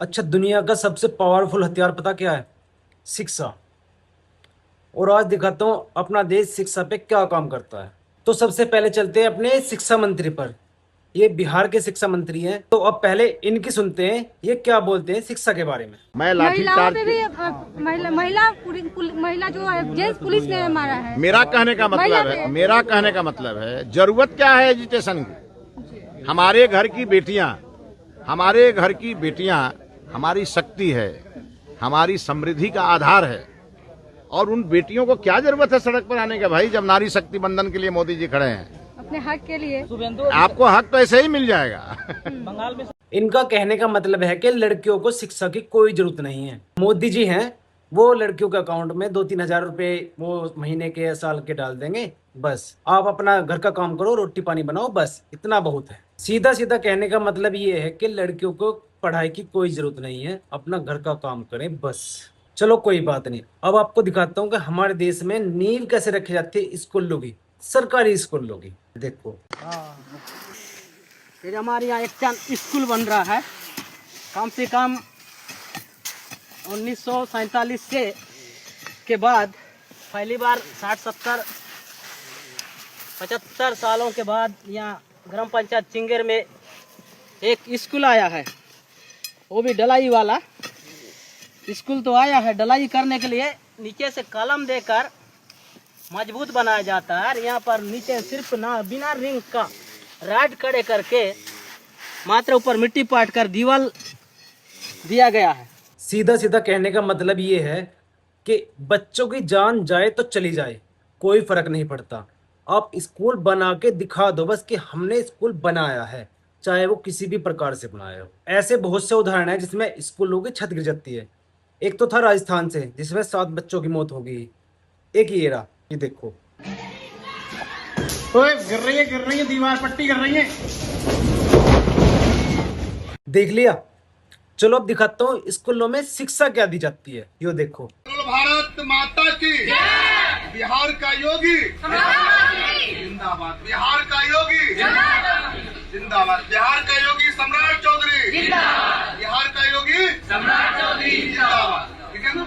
अच्छा, दुनिया का सबसे पावरफुल हथियार पता क्या है? शिक्षा। और आज दिखाता हूँ अपना देश शिक्षा पे क्या काम करता है। तो सबसे पहले चलते हैं अपने शिक्षा मंत्री पर। ये बिहार के शिक्षा मंत्री हैं, तो अब पहले इनकी सुनते हैं ये क्या बोलते हैं शिक्षा के बारे में। मैं महिलाओं लाठीचार्ज पे के भी महिला जो है जेंट्स पुलिस ने मारा है। मेरा कहने का मतलब है जरूरत क्या है एजुकेशन की। हमारे घर की बेटियां हमारी शक्ति है, हमारी समृद्धि का आधार है। और उन बेटियों को क्या जरूरत है सड़क पर आने का भाई, जब नारी शक्ति बंधन के लिए मोदी जी खड़े हैं। अपने हक के लिए आपको हक तो ऐसे ही मिल जाएगा। इनका कहने का मतलब है कि लड़कियों को शिक्षा की कोई जरूरत नहीं है। मोदी जी हैं, वो लड़कियों के अकाउंट में 2-3 हजार रुपए वो महीने के साल के डाल देंगे। बस आप अपना घर का काम करो, रोटी पानी बनाओ, बस इतना बहुत है। सीधा सीधा कहने का मतलब ये है कि लड़कियों को पढ़ाई की कोई जरूरत नहीं है, अपना घर का काम करें बस। चलो कोई बात नहीं, अब आपको दिखाता हूँ कि हमारे देश में नींव कैसे रखी जाती है स्कूलों की, सरकारी स्कूलों की। देखो, फिर हमारे यहाँ एक स्कूल बन रहा है। कम से कम 1947 से के बाद पहली बार 60-70-75 सालों के बाद यहाँ ग्राम पंचायत चिंगेर में एक स्कूल आया है, वो भी ढलाई वाला स्कूल तो आया है। ढलाई करने के लिए नीचे से कलम देकर मजबूत बनाया जाता है। यहाँ पर नीचे सिर्फ ना बिना रिंग का राड खड़े करके मात्र ऊपर मिट्टी पाट कर दीवार दिया गया है। सीधा सीधा कहने का मतलब ये है कि बच्चों की जान जाए तो चली जाए, कोई फर्क नहीं पड़ता। आप स्कूल बना के दिखा दो बस कि हमने स्कूल बनाया है, चाहे वो किसी भी प्रकार से बनाया हो। ऐसे बहुत से उदाहरण हैं जिसमें स्कूलों की छत गिर जाती है। एक तो था राजस्थान से, जिसमें 7 बच्चों की मौत हो गई। एक ये रहा, ये देखो। ओए गिर रही है दीवार पट्टी कर रही है। देख लिया। चलो अब दिखाता हूँ स्कूलों में शिक्षा क्या दी जाती है। यो देखो, भारत माता की बिहार का योगी जिंदाबाद, बिहार का योगी जिंदाबाद, बिहार का योगी सम्राट चौधरी बिहार का योगी सम्राट चौधरी जिंदाबाद। ठीक है ना?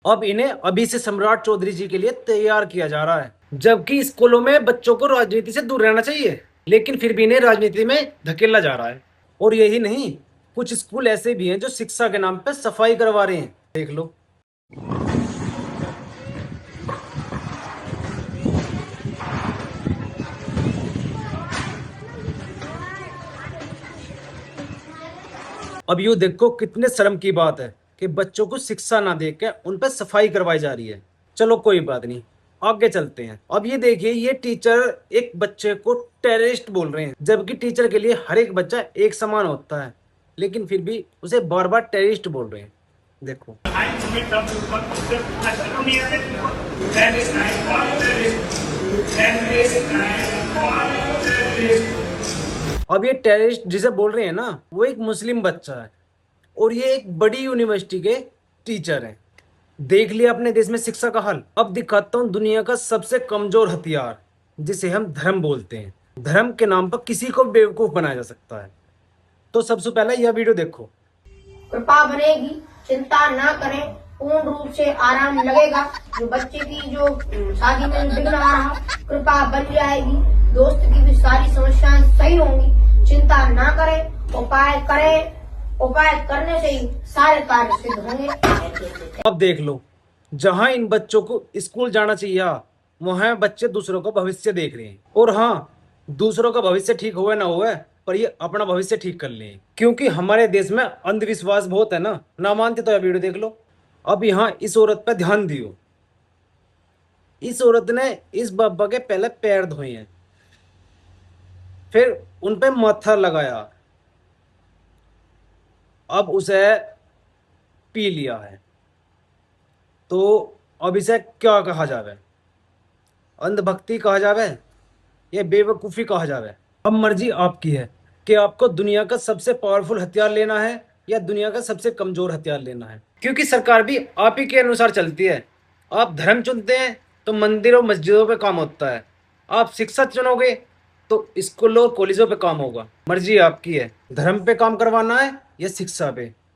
अब इन्हें अभी से सम्राट चौधरी जी के लिए तैयार किया जा रहा है, जबकि स्कूलों में बच्चों को राजनीति से दूर रहना चाहिए, लेकिन फिर भी इन्हें राजनीति में धकेला जा रहा है। और यही नहीं, कुछ स्कूल ऐसे भी हैं जो शिक्षा के नाम पे सफाई करवा रहे हैं। देख लो। अब यूँ देखो, कितने शर्म की बात है कि बच्चों को शिक्षा ना देकर उन पर सफाई करवाई जा रही है। चलो कोई बात नहीं, आगे चलते हैं। अब ये देखिए, ये टीचर एक बच्चे को टेररिस्ट बोल रहे हैं, जबकि टीचर के लिए हर एक बच्चा एक समान होता है, लेकिन फिर भी उसे बार बार टेररिस्ट बोल रहे हैं। देखो, अब ये टेररिस्ट जिसे बोल रहे हैं ना, वो एक मुस्लिम बच्चा है और ये एक बड़ी यूनिवर्सिटी के टीचर हैं। देख लिया अपने देश में शिक्षा का हाल। अब दिखाता हूँ दुनिया का सबसे कमजोर हथियार, जिसे हम धर्म बोलते हैं। धर्म के नाम पर किसी को बेवकूफ बनाया जा सकता है। तो सबसे पहले यह वीडियो देखो। कृपा बनेगी, चिंता ना करें, पूर्ण रूप से आराम लगेगा। जो बच्चे की जो शादी में विघ्न आ रहा, कृपा बन जाएगी। दोस्त की भी सारी समस्याएं सही होंगी, चिंता ना करें, उपाय करें। उपाय करने से ही सारे कार्य सिद्ध होंगे। अब देख लो, जहां इन बच्चों को स्कूल जाना चाहिए, वहां बच्चे दूसरों का भविष्य देख रहे हैं। और हाँ, दूसरों का भविष्य ठीक हुआ ना हुआ, पर ये अपना भविष्य ठीक कर लें, क्योंकि हमारे देश में अंधविश्वास बहुत है ना मानते तो यह वीडियो देख लो। अब यहाँ इस औरत पर ध्यान दियो। इस औरत ने इस बाबा के पहले पैर धोए हैं, फिर उन पे माथा लगाया, अब उसे पी लिया है। तो अब इसे क्या कहा जावे? अंधभक्ति कहा जावे या बेवकूफ़ी कहा जावे? अब मर्जी आपकी है कि आपको दुनिया का सबसे पावरफुल हथियार लेना है या दुनिया का सबसे कमजोर हथियार लेना है, क्योंकि सरकार भी आप ही के अनुसार चलती है। आप धर्म चुनते हैं तो मंदिरों मस्जिदों पे काम होता है, आप शिक्षा चुनोगे तो स्कूलों और कॉलेजों पे काम होगा। मर्जी आपकी है, धर्म पे काम करवाना है या शिक्षा पे।